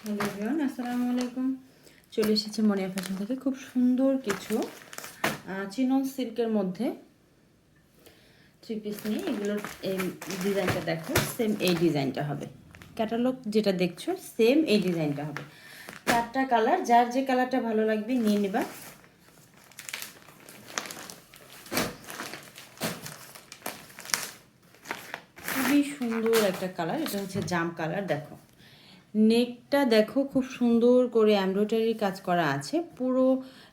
Hello everyone, আসসালামু আলাইকুম। চলে এসেছে মনিয়া ফ্যাশন থেকে খুব সুন্দর কিছু চিনন সিল্কের মধ্যে থ্রি পিস নিয়ে। এগুলোর এই ডিজাইনটা দেখো, সেম এই ডিজাইনটা হবে। ক্যাটালগ যেটা দেখছো সেম এই ডিজাইনটা হবে। 4টা কালার, যার যে কালারটা ভালো লাগবে নিয়ে নেবা। খুবই সুন্দর একটা কালার, এটা হচ্ছে জাম কালার। দেখো নেকটা দেখো খুব সুন্দর করে এমব্রয়ডারি কাজ করা আছে। পুরো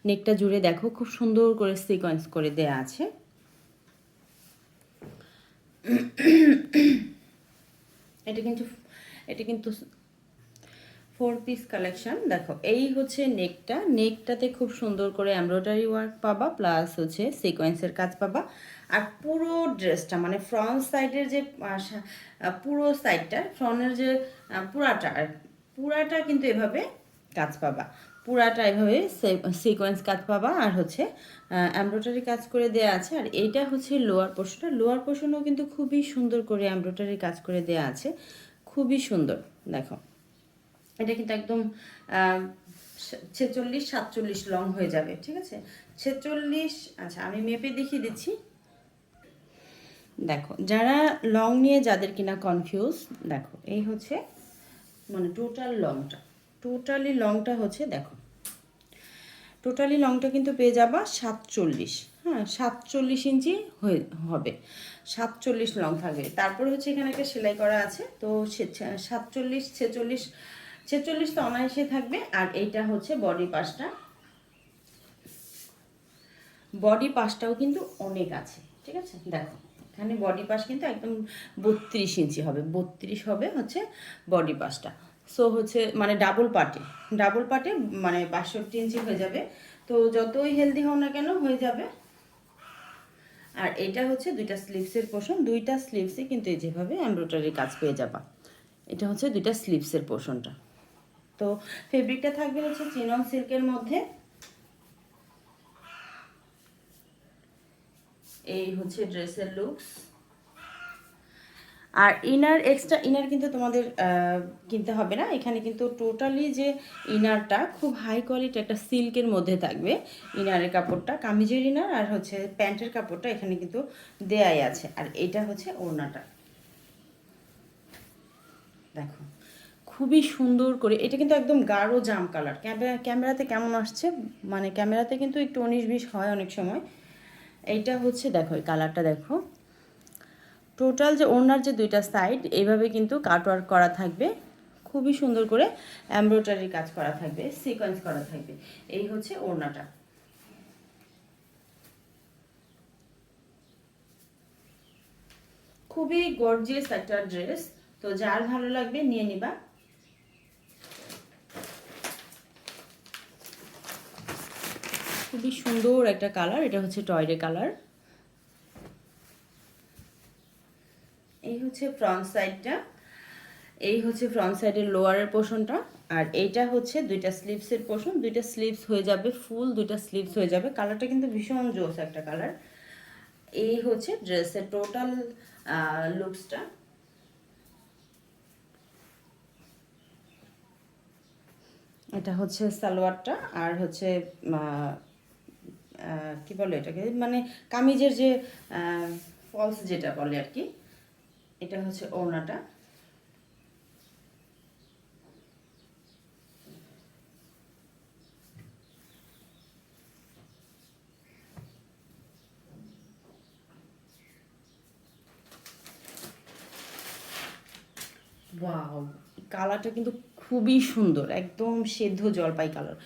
নেকটা জুড়ে দেখো খুব সুন্দর করে সিকোয়েন্স করে দেয়া আছে। এটা কিন্তু 4 পিস কালেকশন। দেখো এই হচ্ছে নেকটাতে খুব সুন্দর করে এমব্রয়ডারি ওয়ার্ক পাবা, প্লাস হচ্ছে সিকোয়েন্সের কাজ পাবা। আর পুরো ড্রেসটা মানে ফ্রন্ট সাইডের যে পুরো সাইডটা ফ্রন্টের যে পুরাটা কিন্তু এভাবে কাজ পাবা। পুরাটা এভাবে সিকোয়েন্স কাজ পাবা, আর হচ্ছে এমব্রয়ডারি কাজ করে দেয়া আছে। আর এইটা হচ্ছে লোয়ার পোর্শনও কিন্তু খুবই সুন্দর করে এমব্রয়ডারি কাজ করে দেয়া আছে, খুবই সুন্দর। দেখো এটা কিন্তু একদম 46-47 লং হয়ে যাবে, ঠিক আছে? 46, আচ্ছা আমি মেপে দেখিয়ে দিচ্ছি। দেখো যারা লং নিয়ে যাদের কিনা কনফিউজ, দেখো এই হচ্ছে মানে টোটালি লংটা হচ্ছে, দেখো টোটালি লংটা কিন্তু পেয়ে যাবা 47। হ্যাঁ, 47 ইঞ্চি হবে, 47 লং থাকবে। তারপর হচ্ছে এখানে একটা সেলাই করা আছে, তো 47, 46 তো অনায়াসে থাকবে। আর এইটা হচ্ছে বডি পাশটাও কিন্তু অনেক আছে, ঠিক আছে? দেখো এখানে বডি পাশ কিন্তু একদম 32 ইঞ্চি হবে, 32 হবে হচ্ছে বডি পাশটা। সো হচ্ছে মানে ডাবল পার্টে মানে 62 ইঞ্চি হয়ে যাবে। তো যতই হেলদি হও না কেন হয়ে যাবে। আর এটা হচ্ছে দুইটা স্লিভসের পোর্শন, দুইটা স্লিভসে কিন্তু এই যেভাবে এমব্রয়ডারি কাজ পেয়ে যাবা। এটা হচ্ছে দুইটা স্লিভসের পোর্শনটা। তো ফেব্রিকটা থাকবে হচ্ছে চিনন সিল্কের মধ্যে। এই হচ্ছে ড্রেসের লুকস। আর এক্সট্রা ইনার কিন্তু তোমাদের কিনতে হবে না। এখানে কিন্তু টোটালি যে ইনারটা খুব হাই কোয়ালিটি একটা সিল্কের মধ্যে থাকবে। ইনারের কাপড়টা কামিজের ইনার, আর হচ্ছে প্যান্টের কাপড়টা এখানে কিন্তু দেয়াই আছে। আর এটা হচ্ছে ওড়নাটা, দেখো খুবই সুন্দর করে। এটা কিন্তু একদম গাঢ় জাম কালার। ক্যামেরাতে কেমন আসছে, মানে ক্যামেরাতে কিন্তু একটু 19-20 হয় অনেক সময়। এইটা হচ্ছে দেখো এই কালারটা দেখো। টোটাল যে ওড়নার যে দুইটা সাইড এইভাবে কিন্তু কাটওয়ার্ক করা থাকবে, খুবই সুন্দর করে এমব্রয়ডারি কাজ করা থাকবে, সিকোয়েন্স করা থাকবে। এই হচ্ছে ওড়নাটা, খুবই গর্জিয়াস একটা ড্রেস। তো যার ভালো লাগবে নিয়ে নিবা। খুবই সুন্দর একটা কালার, এটা হচ্ছে টয়রে কালার। এই হচ্ছে ফ্রন্ট সাইডটা, এই হচ্ছে ফ্রন্ট সাইডের লোয়ারের পোর্শনটা। আর এইটা হচ্ছে দুইটা স্লিভসের পোর্শন, দুইটা স্লিভস হয়ে যাবে, ফুল দুইটা স্লিভস হয়ে যাবে। কালারটা কিন্তু ভীষণ জোস একটা কালার। এই হচ্ছে ড্রেসের টোটাল লুকসটা। এটা হচ্ছে সালোয়ারটা, আর হচ্ছে কি বলে এটাকে, মানে কামিজের যে ফলস যেটা বলে আর কি। এটা হচ্ছে ওড়নাটা। ওয়াও, কালারটা কিন্তু খুবই সুন্দর, একদম সেদ্ধ জলপাই কালার,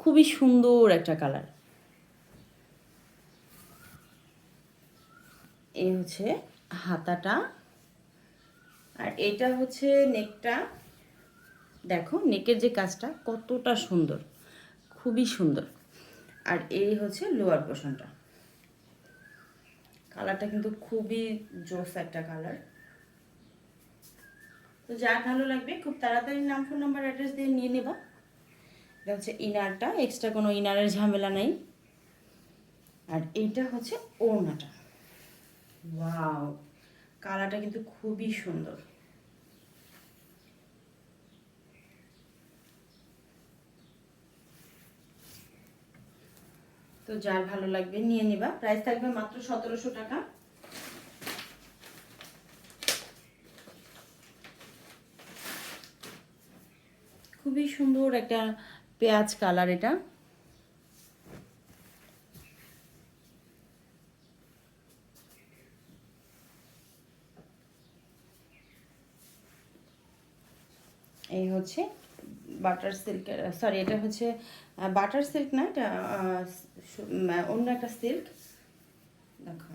খুবই সুন্দর একটা কালার। এই হচ্ছে হাতাটা, আর এটা হচ্ছে নেকটা। দেখো নেকের যে কাজটা কতটা সুন্দর, খুবই সুন্দর। আর এই হচ্ছে লোয়ার পোর্শনটা। কালারটা কিন্তু খুবই জোস একটা কালার। তো যার ভালো লাগবে খুব তাড়াতাড়ি নাম, ফোন নাম্বার, অ্যাড্রেস দিয়ে নিয়ে নেবা। এটা হচ্ছে ইনারটা, এক্সট্রা কোনো ইনারের ঝামেলা নেই। আর এইটা হচ্ছে ওড়নাটা। ওয়াও, কালারটা কিন্তু খুবই সুন্দর। তো যার ভালো লাগবে নিয়ে নিবা। প্রাইস থাকবে মাত্র 1700 টাকা। খুবই সুন্দর একটা পেঁয়াজ কালার এটা। এই হচ্ছে বাটার সিল্কের, সরি এটা হচ্ছে বাটার সিল্ক না, এটা অন্য একটা সিল্ক। দেখো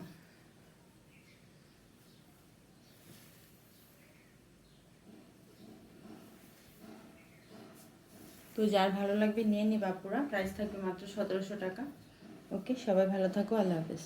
তো যার ভালো লাগবে নিয়ে নিবা পুরা। প্রাইস থাকবে মাত্র 1700 টাকা। ওকে, সবাই ভালো থাকো, আল্লাহ হাফেজ।